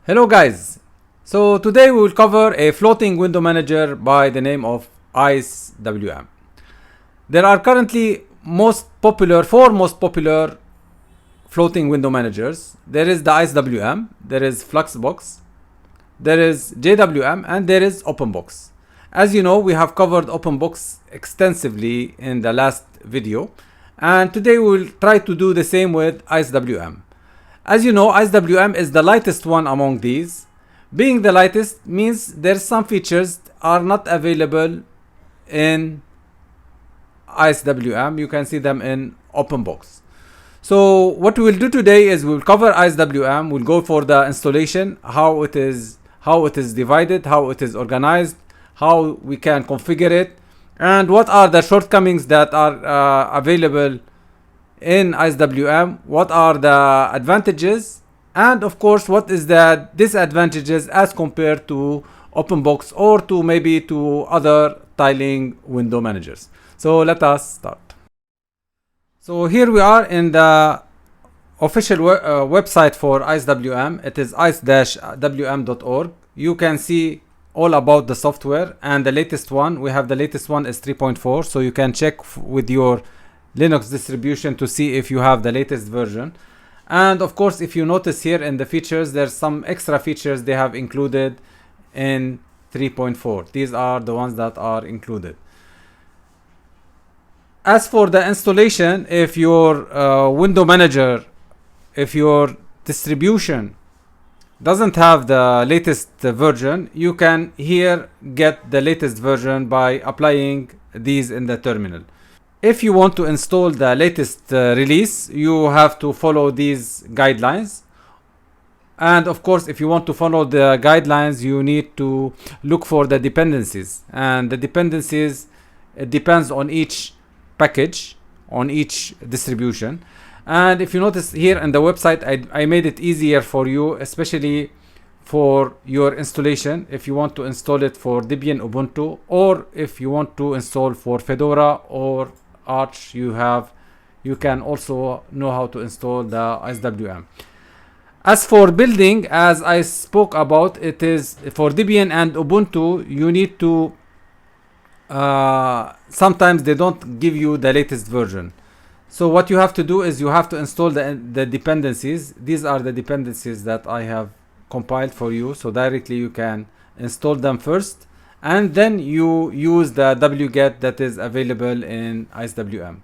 Hello guys, so today we will cover a floating window manager by the name of IceWM. There are currently four most popular floating window managers. There is the IceWM, there is Fluxbox, there is JWM, and there is OpenBox. As you know, we have covered OpenBox extensively in the last video, and today we will try to do the same with IceWM. As you know, IceWM is the lightest one among these. Being the lightest means there's some features are not available in IceWM. You can see them in OpenBox. So what we will do today is we'll cover IceWM. We'll go for the installation, how it is divided, how it is organized, how we can configure it, and what are the shortcomings that are available in IceWM, what are the advantages, and of course what is the disadvantages as compared to OpenBox or to maybe to other tiling window managers. So let us start. So here we are in the official website for IceWM. It is ice-wm.org. You can see all about the software and the latest one. We have the latest one is 3.4, so you can check with your Linux distribution to see if you have the latest version. And of course, if you notice here in the features, there's some extra features they have included in 3.4. These are the ones that are included. As for the installation, if your window manager, if your distribution doesn't have the latest version, you can here get the latest version by applying these in the terminal. If you want to install the latest release, you have to follow these guidelines. And of course, if you want to follow the guidelines, you need to look for the dependencies. And the dependencies, it depends on each package, on each distribution. And if you notice here in the website, I made it easier for you, especially for your installation. If you want to install it for Debian Ubuntu, or if you want to install for Fedora or Arch, you can also know how to install the IceWM. As for building, as I spoke about, it is for Debian and Ubuntu. You need to sometimes they don't give you the latest version. So what you have to do is you have to install the dependencies. These are the dependencies that I have compiled for you. So directly you can install them first, and then you use the wget that is available in IceWM.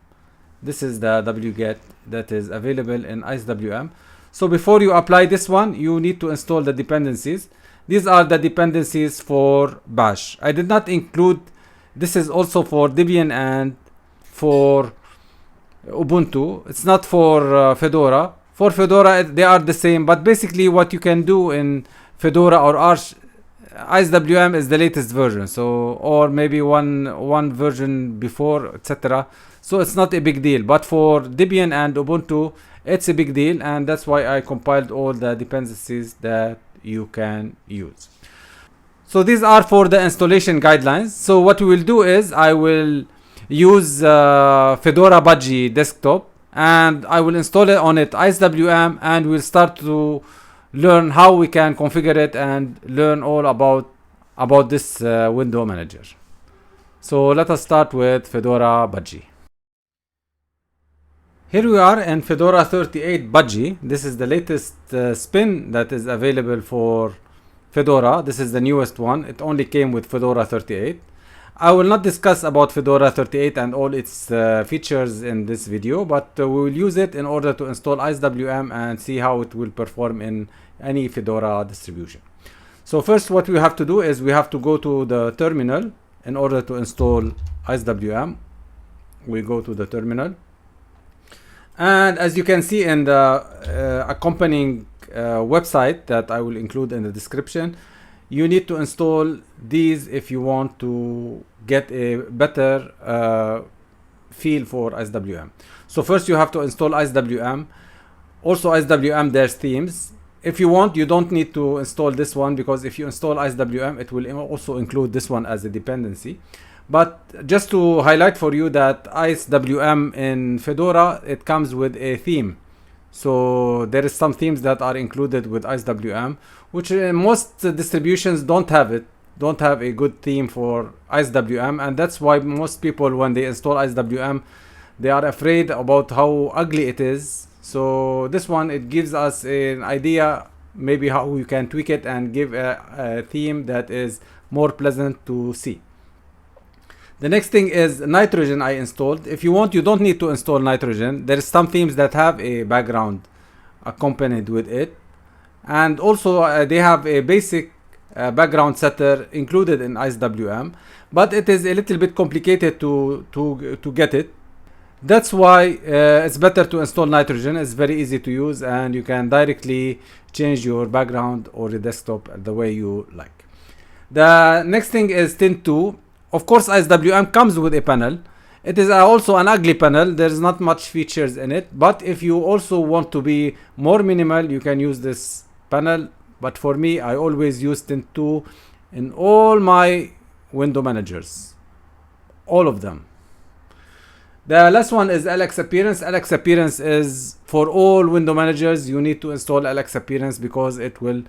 This is the wget that is available in IceWM. So before you apply this one, you need to install the dependencies. These are the dependencies for Bash. I did not include, this is also for Debian and for Ubuntu. It's not for Fedora. For Fedora, they are the same, but basically what you can do in Fedora or Arch, IceWM is the latest version, so or maybe one version before, etc. So it's not a big deal, but for Debian and Ubuntu it's a big deal, and that's why I compiled all the dependencies that you can use. So these are for the installation guidelines. So what we will do is I will use Fedora Budgie desktop, and I will install it on it IceWM, and we'll start to learn how we can configure it and learn all about this window manager. So let us start with Fedora Budgie. Here we are in Fedora 38 Budgie. This is the latest spin that is available for Fedora. This is the newest one. It only came with Fedora 38. I will not discuss about Fedora 38 and all its features in this video, but we will use it in order to install IceWM and see how it will perform in any Fedora distribution. So first what we have to do is we have to go to the terminal in order to install IceWM. We go to the terminal, and as you can see in the accompanying website that I will include in the description, you need to install these if you want to get a better feel for IceWM. So first you have to install IceWM. Also IceWM, there's themes. If you want, you don't need to install this one, because if you install IceWM, it will also include this one as a dependency. But just to highlight for you that IceWM in Fedora, it comes with a theme. So there is some themes that are included with IceWM, which most distributions don't have it, don't have a good theme for IceWM, and that's why most people, when they install IceWM, they are afraid about how ugly it is. So this one, it gives us an idea maybe how we can tweak it and give a theme that is more pleasant to see. The next thing is Nitrogen I installed. If you want, you don't need to install Nitrogen. There is some themes that have a background accompanied with it, and also they have a basic background setter included in IceWM, but it is a little bit complicated to get it. That's why it's better to install Nitrogen. It's very easy to use, and you can directly change your background or the desktop the way you like. The next thing is Tint 2. Of course, IceWM comes with a panel. It is also an ugly panel. There's not much features in it, but if you also want to be more minimal, you can use this panel. But for me, I always use Tint 2 in all my window managers, all of them. The last one is LX Appearance. LX Appearance is for all window managers. You need to install LX Appearance because it will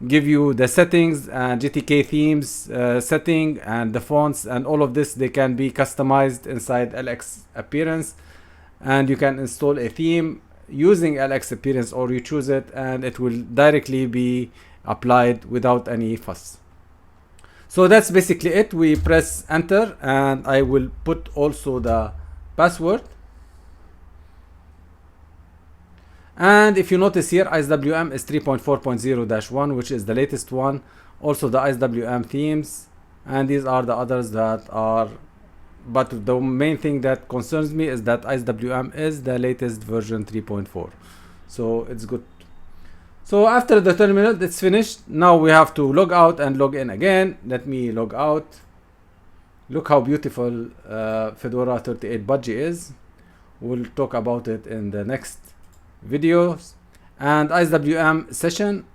give you the settings and GTK themes setting and the fonts and all of this. They can be customized inside LX Appearance, and you can install a theme using LX Appearance, or you choose it and it will directly be applied without any fuss. So that's basically it. We press enter, and I will put also the password. And if you notice here, IceWM is 3.4.0-1, which is the latest one. Also the IceWM themes, and these are the others that are, but the main thing that concerns me is that IceWM is the latest version 3.4. So it's good. So after the terminal, it's finished. Now we have to log out and log in again. Let me log out. Look how beautiful Fedora 38 Budgie is. We'll talk about it in the next videos. And IceWM session,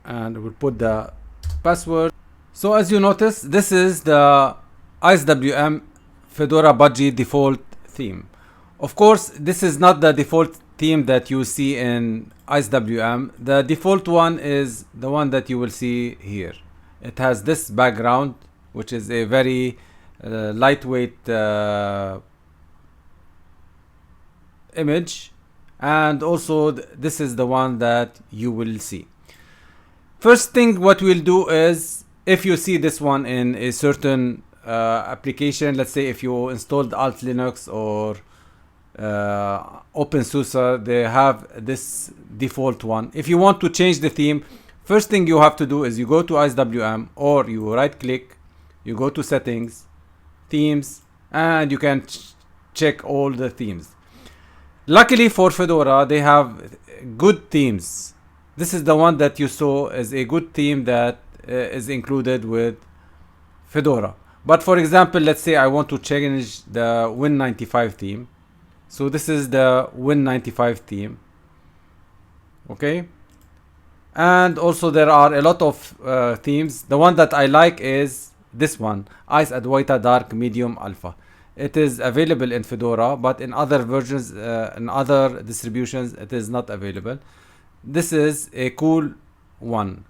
and we'll put the password. So as you notice, this is the IceWM Fedora Budgie default theme. Of course, this is not the default theme that you see in IceWM. The default one is the one that you will see here. It has this background, which is a very lightweight image, and also this is the one that you will see. First thing what we'll do is, if you see this one in a certain application, let's say if you installed Alt Linux or OpenSUSE, they have this default one. If you want to change the theme, first thing you have to do is you go to IceWM, or you right click, you go to settings, themes, and you can check all the themes. Luckily for Fedora, they have good themes. This is the one that you saw as a good theme that is included with Fedora. But for example, let's say I want to change the Win95 theme. So this is the Win95 theme. Okay. And also there are a lot of themes. The one that I like is this one, Ice Adwaita Dark Medium Alpha. It is available in Fedora, but in other versions, in other distributions, it is not available. This is a cool one.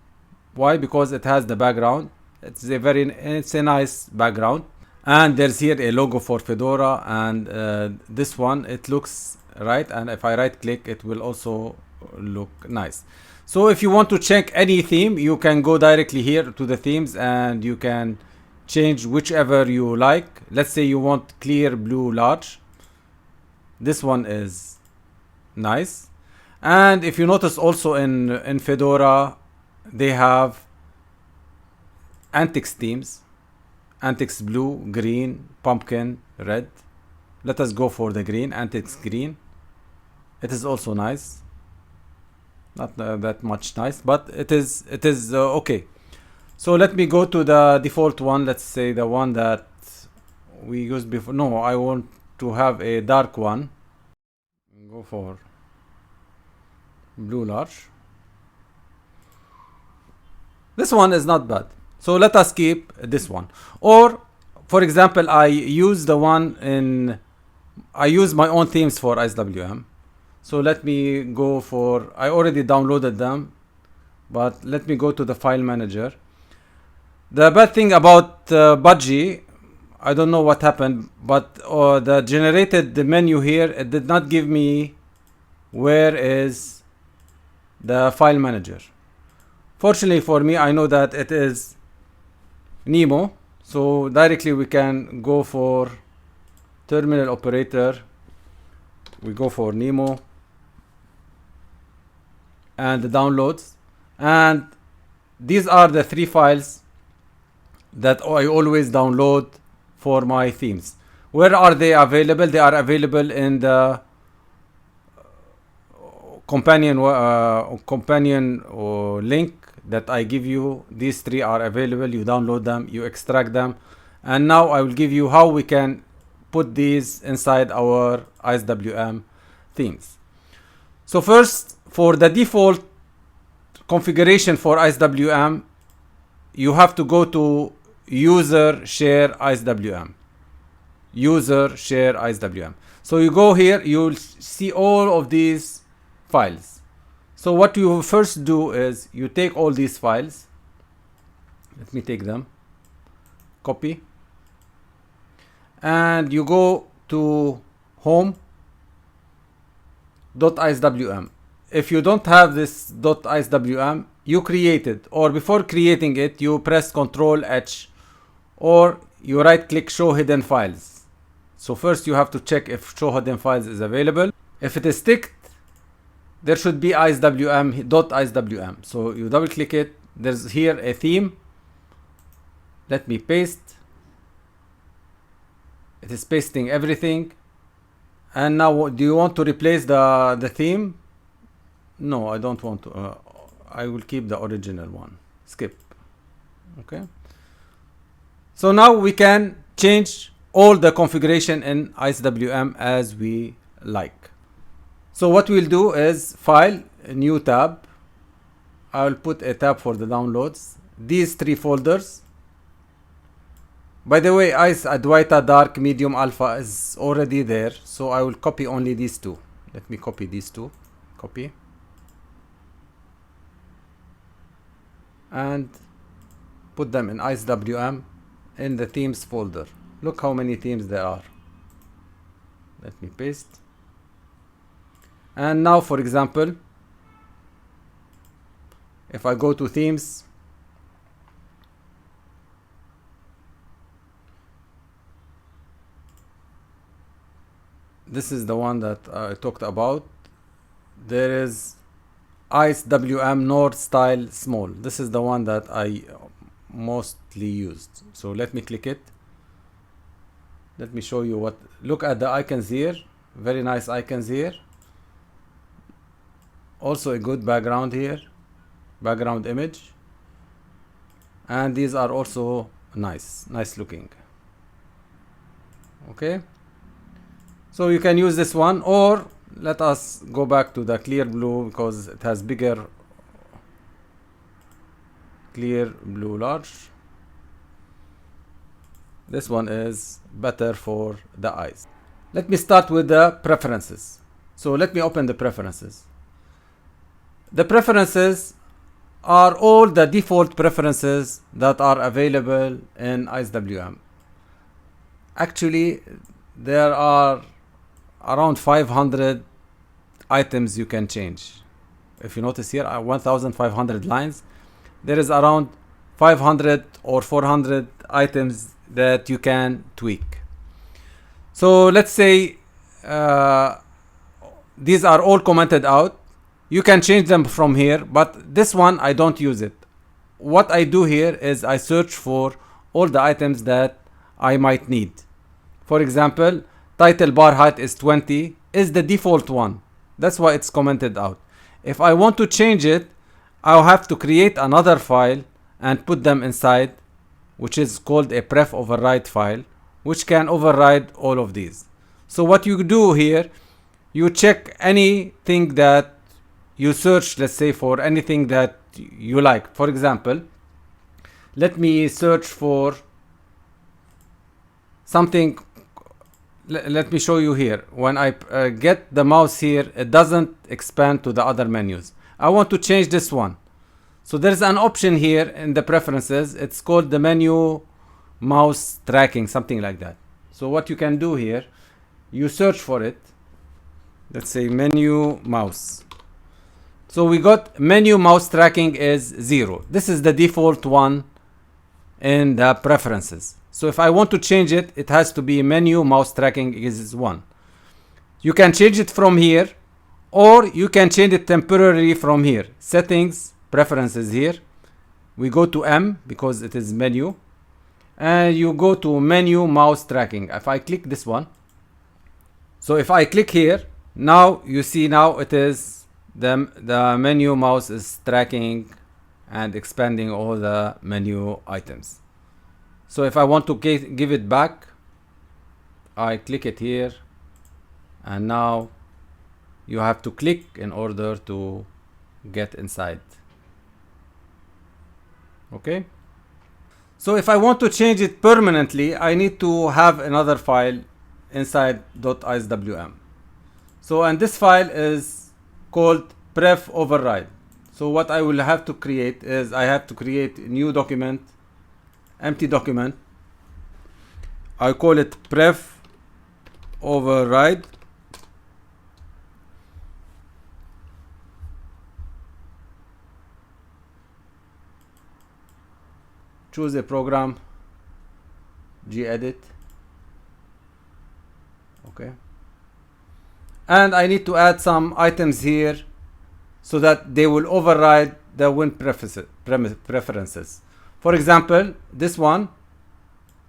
Why? Because it has the background. It's a nice background, and there's here a logo for Fedora, and this one, it looks right, and if I right click, it will also look nice. So if you want to check any theme, you can go directly here to the themes, and you can change whichever you like. Let's say you want clear blue large. This one is nice. And if you notice also in Fedora, they have Antix themes. Antix blue, green, pumpkin, red. Let us go for the green, Antix green. It is also nice. Not that much nice, but it is okay. So let me go to the default one. Let's say the one that we used before. No, I want to have a dark one. Go for blue large. This one is not bad. So let us keep this one. Or for example, I use my own themes for IceWM. So let me go for, I already downloaded them, but let me go to the file manager. The bad thing about Budgie, I don't know what happened, but the generated the menu here, it did not give me where is the file manager. Fortunately for me, I know that it is Nemo, so directly we can go for terminal operator. We go for Nemo and the downloads, and these are the 3 files that I always download for my themes. Where are they available? They are available in the companion link that I give you. These 3 are available. You download them, you extract them, and now I will give you how we can put these inside our IceWM themes. So first, for the default configuration for IceWM, you have to go to user share IceWM. User share IceWM. So you go here, you'll see all of these files. So what you first do is you take all these files. Let me take them. Copy. And you go to home.icewm. If you don't have this .icewm, you create it, or before creating it, you press Ctrl H, or you right click show hidden files. So first you have to check if show hidden files is available. If it is ticked, there should be .icewm. So you double click it. There's here a theme. Let me paste. It is pasting everything. And now, do you want to replace the theme? No, I don't want to. I will keep the original one. Skip. Okay. So now we can change all the configuration in IceWM as we like. So what we'll do is file, a new tab. I'll put a tab for the downloads. These 3 folders. By the way, Ice Adwaita Dark Medium Alpha is already there, so I will copy only these 2. Let me copy these 2. Copy. And put them in IceWM in the themes folder. Look how many themes there are. Let me paste. And now, for example, if I go to themes, this is the one that I talked about. There is IceWM Nord Style Small. This is the one that I mostly used. So let me click it. Let me show you what. Look at the icons here. Very nice icons here. Also a good background here. Background image. And these are also nice looking. Okay. So you can use this one, or let us go back to the clear blue because it has bigger clear blue large. This one is better for the eyes. Let me start with the preferences. So let me open the preferences. The preferences are all the default preferences that are available in IceWM. Actually, there are around 500 items you can change. If you notice here, 1500 lines. There is around 500 or 400 items that you can tweak. So let's say these are all commented out. You can change them from here, but this one I don't use it. What I do here is I search for all the items that I might need. For example, title bar height is 20 is the default one. That's why it's commented out. If I want to change it, I'll have to create another file and put them inside, which is called a pref override file, which can override all of these. So what you do here, you check anything that you search, let's say, for anything that you like. For example, let me search for something. let me show you here. When I get the mouse here, it doesn't expand to the other menus. I want to change this one. So there's an option here in the preferences. It's called the menu mouse tracking, something like that. So what you can do here, you search for it. Let's say menu mouse. So we got menu mouse tracking is 0. This is the default one in the preferences. So if I want to change it, it has to be menu mouse tracking is 1. You can change it from here, or you can change it temporarily from here. Settings, preferences here. We go to M because it is menu. And you go to menu mouse tracking. If I click this one. So if I click here, now you see now it is the menu mouse is tracking and expanding all the menu items. So if I want to give it back, I click it here, and now you have to click in order to get inside. Okay. So if I want to change it permanently, I need to have another file inside .iswm. So, and this file is called pref override. So what I will have to create is I have to create a new document, empty document. I call it pref override. Choose a program, gedit. Okay. And I need to add some items here so that they will override the Win preferences. For example, this one,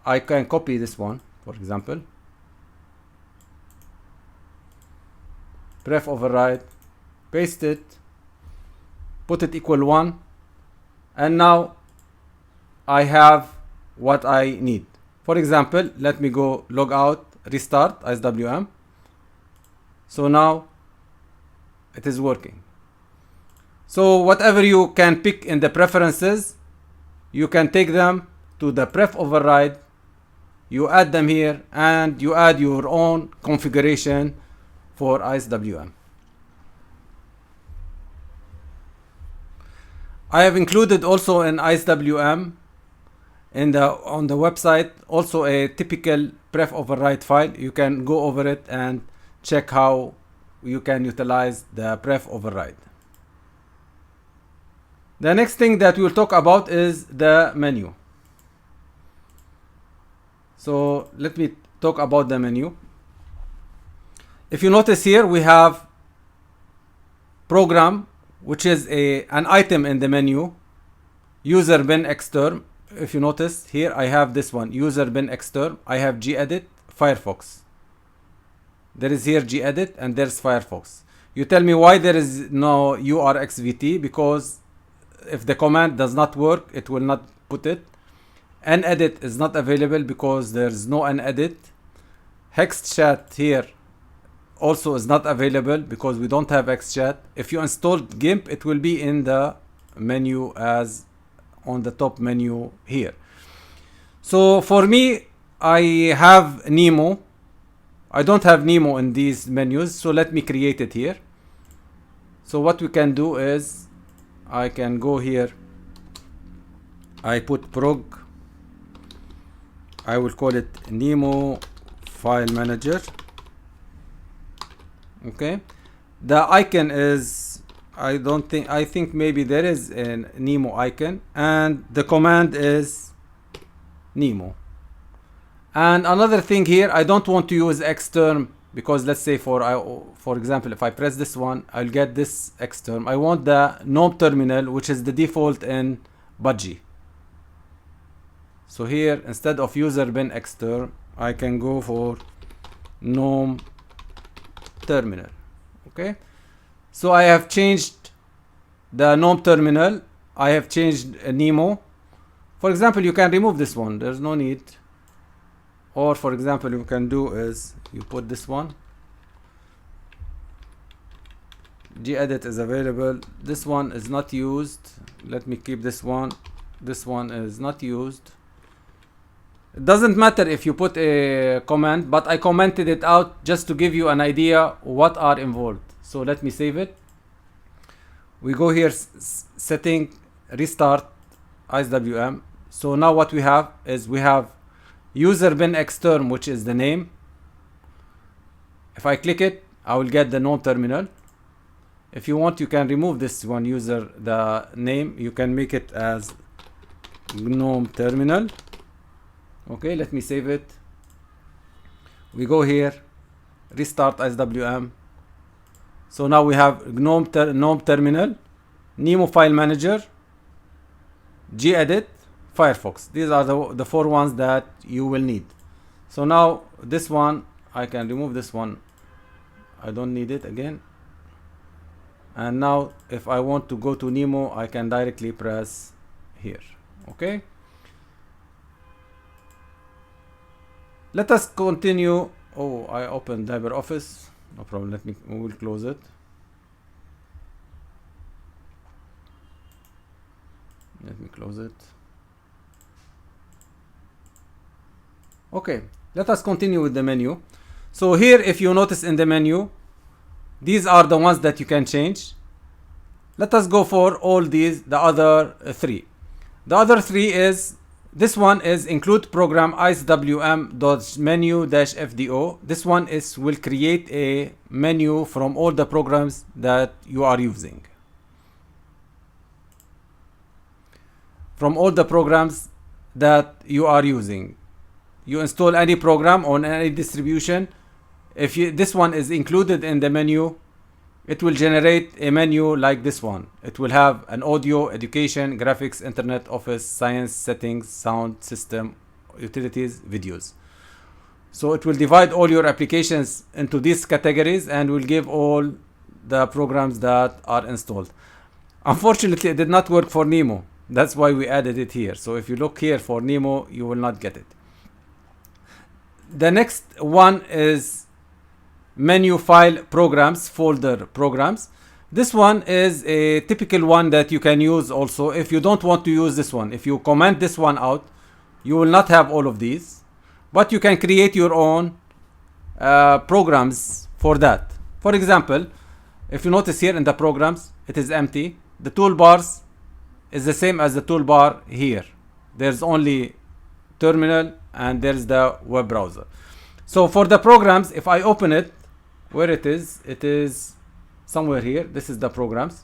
I can copy this one, for example. Pref override, paste it, put it equal 1, and now I have what I need. For example, let me go log out, restart ISWM. So now it is working. So whatever you can pick in the preferences, you can take them to the pref override, you add them here, and you add your own configuration for ISWM. I have included also in ISWM on the website also a typical pref override file. You can go over it and check how you can utilize the pref override. The next thing that we'll talk about is the menu. So let me talk about the menu. If you notice here, we have program, which is an item in the menu, user bin xterm. If you notice here, I have this one, user bin xterm. I have gedit, Firefox. There is here gedit and there's Firefox. You tell me why there is no urxvt, because if the command does not work, it will not put it. Nedit is not available because there's no nedit. Hexchat here also is not available because we don't have Hexchat. If you installed GIMP, it will be in the menu as on the top menu here. So for me, I have Nemo. I don't have Nemo in these menus, so let me create it here. So what we can do is I can go here, I put prog, I will call it Nemo file manager. Okay, the icon is, I think maybe there is a Nemo icon, and the command is Nemo. And another thing here, I don't want to use xterm because let's say for example, if I press this one, I'll get this xterm. I want the GNOME terminal, which is the default in Budgie. So here, instead of user bin xterm, I can go for GNOME terminal. Okay, so I have changed the GNOME terminal. I have changed Nemo. For example, you can remove this one, there's no need. Or for example, you can do is you put this one, gedit is available, this one is not used, let me keep this one is not used, It doesn't matter if you put a comment, but I commented it out just to give you an idea what are involved. So let me save it. We go here, setting, restart IceWM. So now what we have is we have user bin xterm, which is the name. If I click it, I will get the GNOME terminal. If you want, you can remove this one user, the name. You can make it as GNOME terminal. Okay, let me save it. We go here, restart IceWM. So now we have GNOME terminal, Nemo file manager, gedit, Firefox. These are the 4 ones that you will need. So now this one, I can remove this one. I don't need it again. And now if I want to go to Nemo, I can directly press here. Okay. Let us continue. Oh, I opened LibreOffice. No problem. We will close it. Let me close it. Okay, let us continue with the menu. So here, if you notice in the menu, these are the ones that you can change. Let us go for all these, the other 3. The other 3 is, this one is include program icewm.menu-fdo. This one will create a menu from all the programs that you are using. From all the programs that you are using. You install any program on any distribution. If this one is included in the menu, it will generate a menu like this one. It will have an audio, education, graphics, internet, office, science, settings, sound, system, utilities, videos. So it will divide all your applications into these categories and will give all the programs that are installed. Unfortunately, it did not work for Nemo. That's why we added it here. So if you look here for Nemo, you will not get it. The next one is menu file programs, folder programs. This one is a typical one that you can use also if you don't want to use this one. If you comment this one out, you will not have all of these, but you can create your own programs for that. For example, if you notice here in the programs, it is empty. The toolbars is the same as the toolbar here. There's only terminal and there's the web browser. So for the programs, if I open it, where it is somewhere here. This is the programs.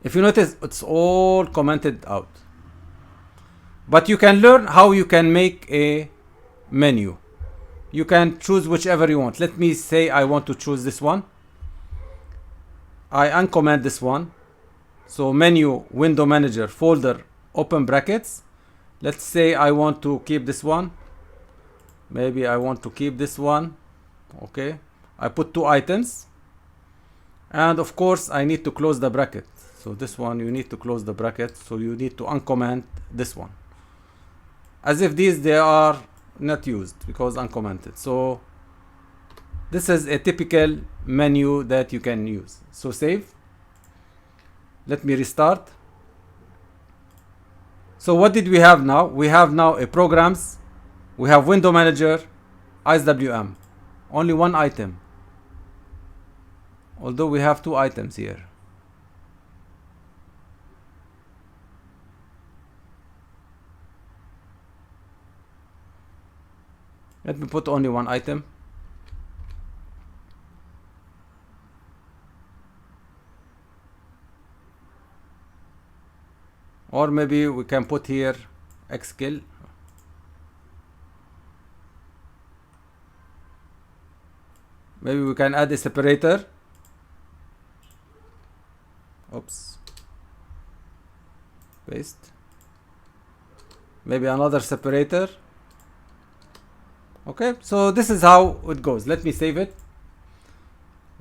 If you notice, it's all commented out. But you can learn how you can make a menu. You can choose whichever you want. Let me say I want to choose this one. I uncomment this one. So menu, window manager, folder, open brackets. Let's say I want to keep this one. Maybe I want to keep this one. Okay, I put 2 items, and of course I need to close the bracket. So this one you need to close the bracket, so you need to uncomment this one as if they are not used because uncommented. So this is a typical menu that you can use. So save. Let me restart. So what did we have now? We have now a programs, we have window manager, IceWM. Only 1 item, although we have 2 items here. Let me put only 1 item. Or maybe we can put here xkill. Maybe we can add a separator. Oops. Paste. Maybe another separator. Okay, so this is how it goes. Let me save it.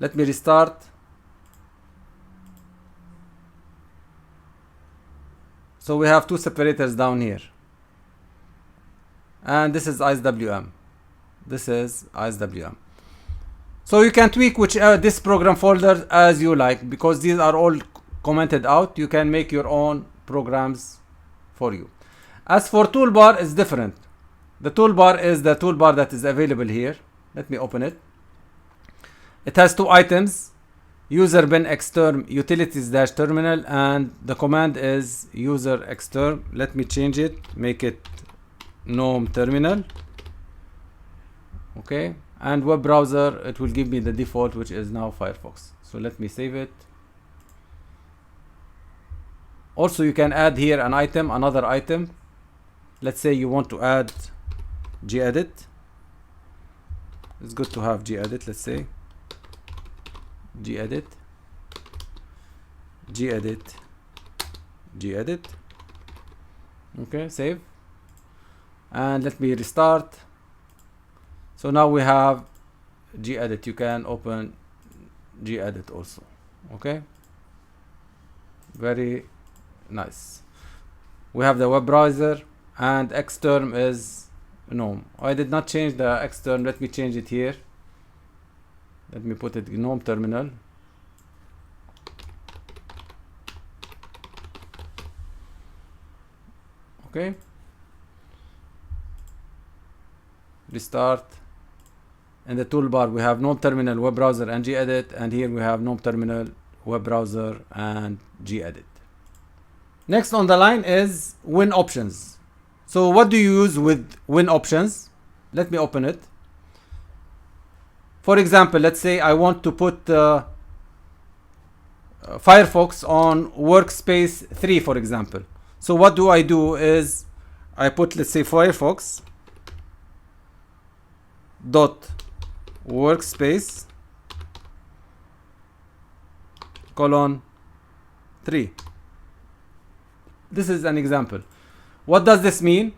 Let me restart. So we have 2 separators down here. And this is IceWM. This is IceWM. So you can tweak this program folder as you like, because these are all commented out. You can make your own programs for you. As for toolbar, it's different. The toolbar is the toolbar that is available here. Let me open it. It has two items, user bin xterm utilities dash terminal, and the command is user xterm. Let me change it, make it gnome terminal. Okay, and web browser, it will give me the default, which is now Firefox. So let me save it. Also, you can add here an item, another item. Let's say you want to add gedit. It's good to have gedit. Let's say gedit, gedit. Okay, save, and let me restart. So now we have gedit. You can open gedit also. Okay, very nice. We have the web browser, and xterm is gnome. I did not change the xterm. Let me change it here. Let me put it gnome terminal. Okay, restart. In the toolbar we have gnome terminal, web browser, and gedit, and here we have gnome terminal, web browser, and gedit. Next on the line is Win options. So what do you use with Win options? Let me open it. For example, let's say I want to put Firefox on workspace 3, for example. So what do I do is I put, let's say, Firefox dot workspace colon 3. This is an example. What does this mean?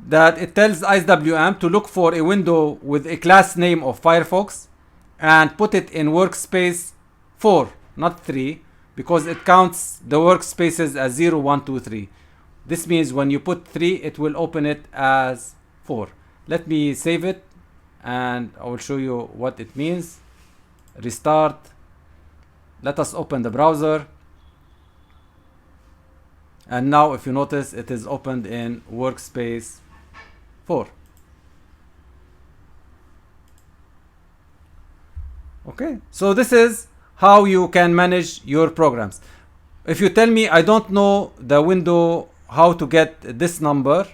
That it tells IceWM to look for a window with a class name of Firefox and put it in workspace 4, not 3, because it counts the workspaces as 0, 1, 2, 3. This means when you put 3, it will open it as 4. Let me save it and I will show you what it means. Restart. Let us open the browser. And now if you notice, it is opened in workspace 4. Okay, so this is how you can manage your programs. If you tell me I don't know the window, how to get this number,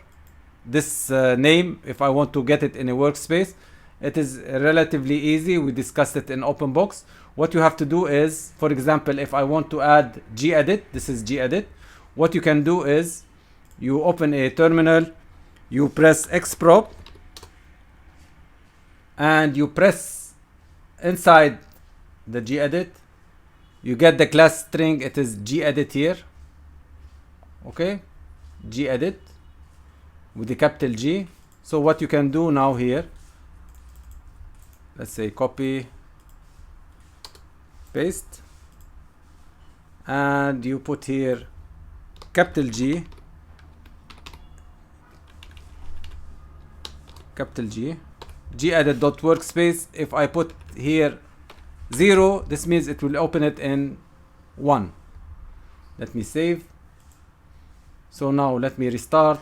this name, if I want to get it in a workspace, it is relatively easy. We discussed it in OpenBox. What you have to do is, for example, if I want to add gedit, this is gedit. What you can do is you open a terminal, you press xprop, and you press inside the gedit. You get the class string, it is gedit here. Okay, gedit with the capital G. So what you can do now here, let's say copy, paste, and you put here capital G, gedit.workspace. If I put here 0, this means it will open it in 1. Let me save. So now let me restart.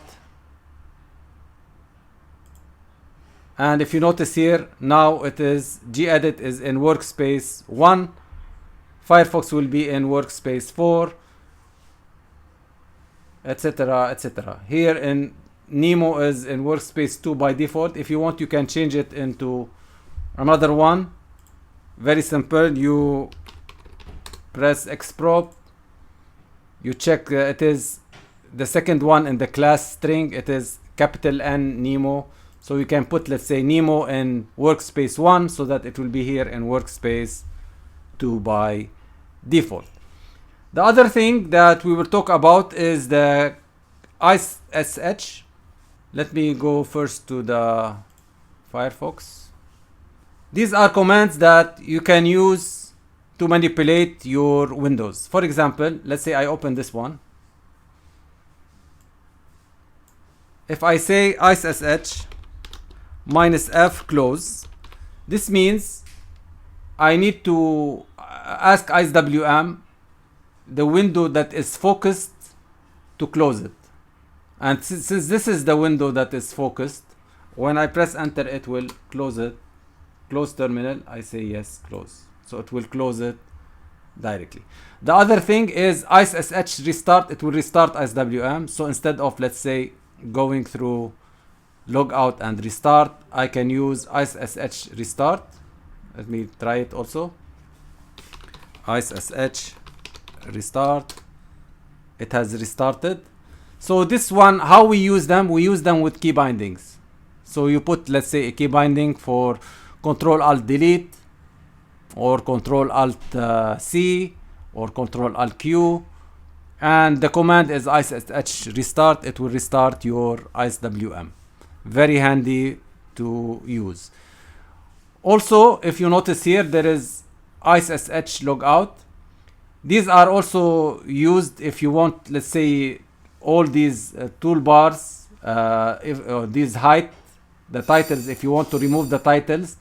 And if you notice here, now it is gedit is in workspace 1. Firefox will be in workspace 4, etc., etc. Here in Nemo is in workspace 2 by default. If you want, you can change it into another one. Very simple. You press xprop, you check it is the second one in the class string, it is capital N Nemo. So you can put, let's say, Nemo in workspace 1 so that it will be here in workspace 2 by default. The other thing that we will talk about is the IceSH. Let me go first to the Firefox. These are commands that you can use to manipulate your windows. For example, let's say I open this one. If I say IceSH -F close, this means I need to ask IceWM the window that is focused to close it. And since this is the window that is focused, when I press enter, it will close it. Close terminal, I say yes, close. So it will close it directly. The other thing is IceSH restart, it will restart IceWM. So instead of, let's say, going through logout and restart, I can use IceSH restart. Let me try it also. IceSH restart. It has restarted. So this one, how we use them? We use them with key bindings. So you put, let's say, a key binding for Control Alt Delete, or Control Alt C, or Control Alt Q, and the command is IceSH restart. It will restart your IceWM. Very handy to use. Also, if you notice here, there is IceSH logout. These are also used if you want, let's say, all these toolbars, these height, the titles, if you want to remove the titles,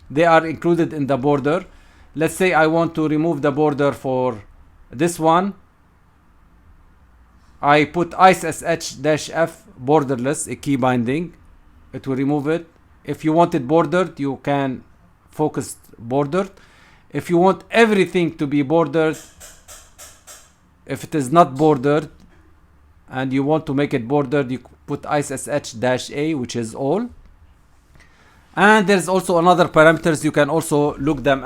they are included in the border. Let's say I want to remove the border for this one. I put IceSH-F borderless, a key binding. It will remove it. If you want it bordered, you can focus bordered. If you want everything to be bordered, if it is not bordered and you want to make it bordered, you put IceSH-A, which is all. And there's also another parameters. You can also look them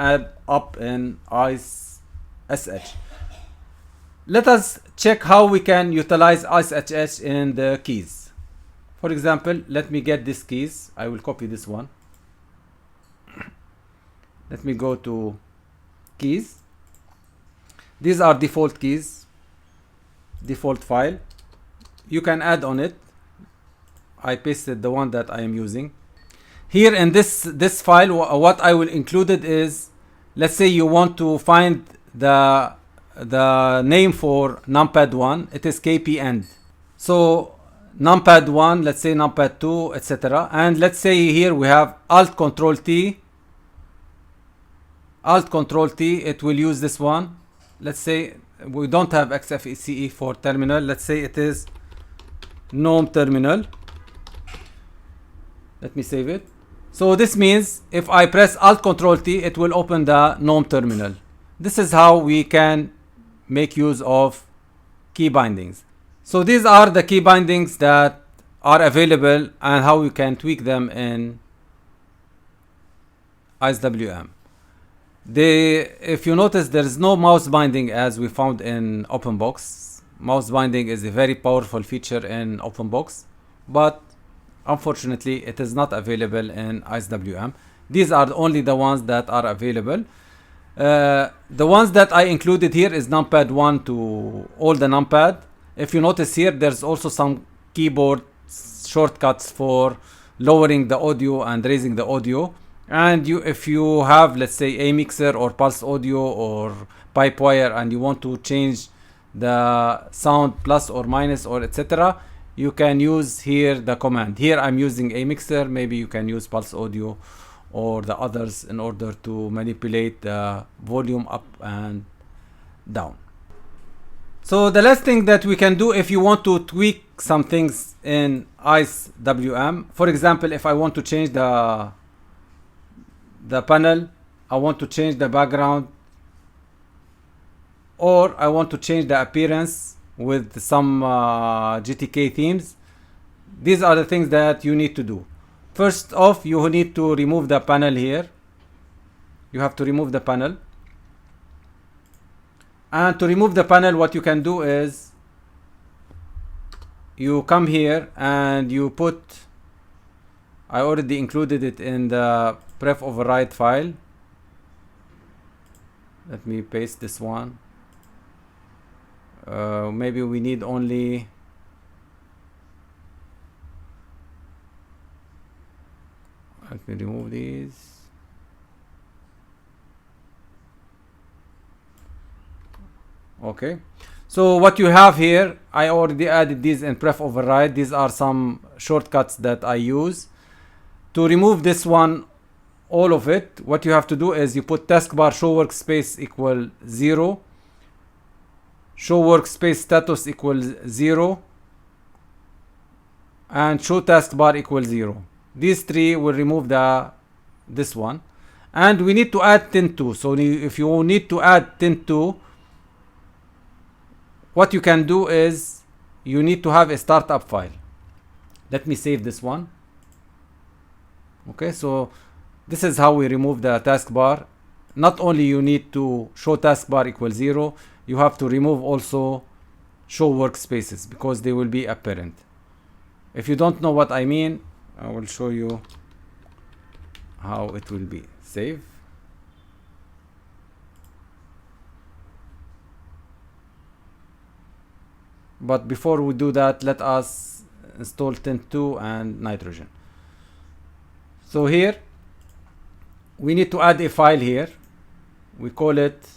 up in IceSH. Let us check how we can utilize IceSH in the keys. For example, let me get these keys. I will copy this one. Let me go to keys. These are default keys, default file. You can add on it. I pasted the one that I am using. Here in this file, what I will include it is, let's say you want to find the name for numpad 1. It is kpend. So numpad 1, let's say numpad 2, etc. And let's say here we have alt control T. Alt control T, it will use this one. Let's say we don't have XFCE for terminal. Let's say it is GNOME terminal. Let me save it. So this means if I press Alt Control T, it will open the GNOME terminal. This is how we can make use of key bindings. So these are the key bindings that are available and how we can tweak them in IceWM. If you notice, there is no mouse binding as we found in OpenBox. Mouse binding is a very powerful feature in OpenBox, but unfortunately it is not available in IceWM. These are only the ones that are available. The ones that I included here is numpad 1 to all the numpad. If you notice here, there's also some keyboard shortcuts for lowering the audio and raising the audio. And if you have, let's say, a mixer or pulse audio or pipewire and you want to change the sound plus or minus or etc., you can use here the command. Here I'm using a mixer. Maybe you can use pulse audio or the others in order to manipulate the volume up and down. So the last thing that we can do if you want to tweak some things in IceWM, for example, if I want to change the panel, I want to change the background, or I want to change the appearance with some GTK themes. These are the things that you need to do. First off, you need to remove the panel here. You have to remove the panel. And to remove the panel, what you can do is you come here and you put, I already included it in the pref override file. Let me paste this one. Maybe we need only let me remove these. Okay, so what you have here, I already added these in pref override. These are some shortcuts that I use to remove this one, all of it. What you have to do is you put taskbar show workspace equal 0, show workspace status equals 0, and show taskbar equals 0. These three will remove this one, and we need to add tint2. So if you need to add tint2, what you can do is you need to have a startup file. Let me save this one. Okay, so this is how we remove the taskbar. Not only you need to show taskbar equals 0, you have to remove also show workspaces because they will be apparent. If you don't know what I mean, I will show you how it will be. Save. But before we do that, let us install tint2 and nitrogen. So here we need to add a file here. We call it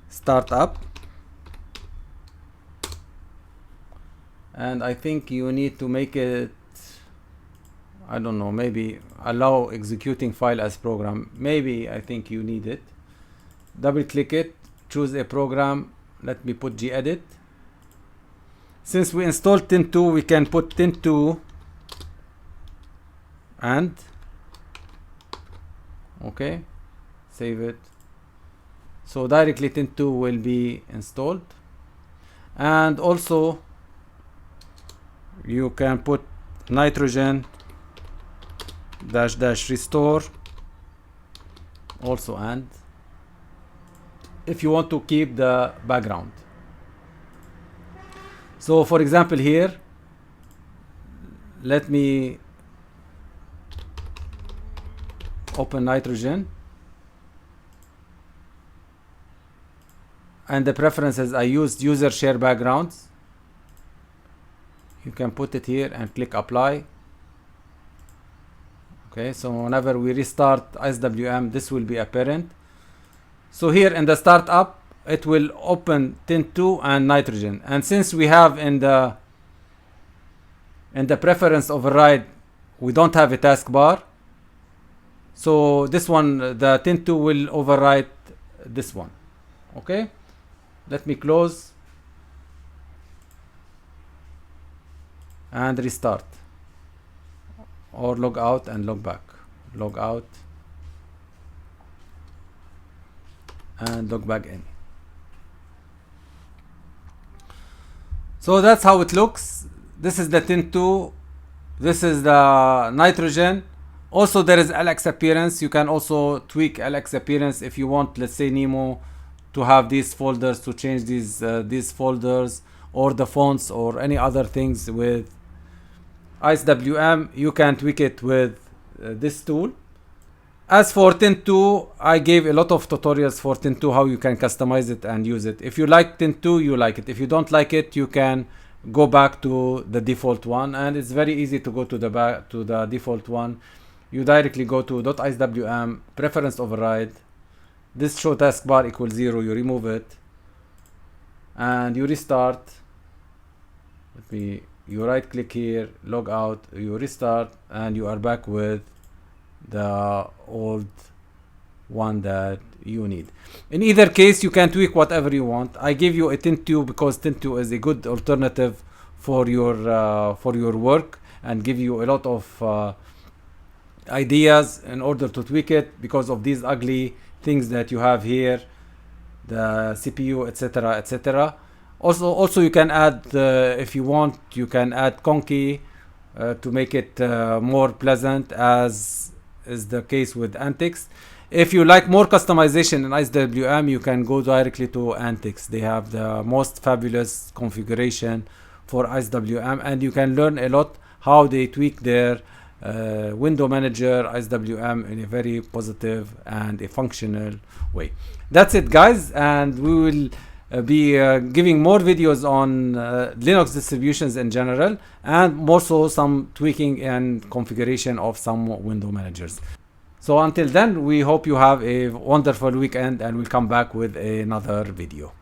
startup, and I think you need to make it, I don't know, maybe allow executing file as program. Maybe I think you need it. Double click it, choose a program. Let me put gedit. Since we installed tint2, we can put tint2 and okay, save it. So directly tint2 will be installed, and also you can put nitrogen dash restore also, and if you want to keep the background. So for example here, let me open nitrogen, and the preferences I used user share backgrounds. You can put it here and click apply. Okay, so whenever we restart IceWM, this will be apparent. So here in the startup, it will open tint2 and nitrogen, and since we have in the preference override, we don't have a taskbar. So this one, the tint2 will overwrite this one. Okay, let me close and restart, or log out and log back. Log out and log back in. So that's how it looks. This is the tint2, this is the nitrogen. Also there is LX appearance. You can also tweak LX appearance if you want, let's say Nemo, to have these folders, to change these folders, or the fonts, or any other things with IceWM. You can tweak it with this tool. As for tint2, I gave a lot of tutorials for tint2, how you can customize it and use it. If you like tint2, you like it. If you don't like it, you can go back to the default one, and it's very easy to go to the default one. You directly go to .icewm, preference override, this show taskbar equals 0, you remove it, and you restart. You right click here, log out, you restart, and you are back with the old one that you need. In either case, you can tweak whatever you want. I give you a tint2 because tint2 is a good alternative for your work, and give you a lot of ideas in order to tweak it because of these ugly things that you have here, the CPU, etc., etc. Also you can add, if you want, you can add Conky to make it more pleasant, as is the case with Antix. If you like more customization in IceWM, you can go directly to Antix. They have the most fabulous configuration for IceWM, and you can learn a lot how they tweak their window manager IceWM in a very positive and a functional way. That's it, guys, and we will be giving more videos on Linux distributions in general, and more so some tweaking and configuration of some window managers. So until then, we hope you have a wonderful weekend, and we'll come back with another video.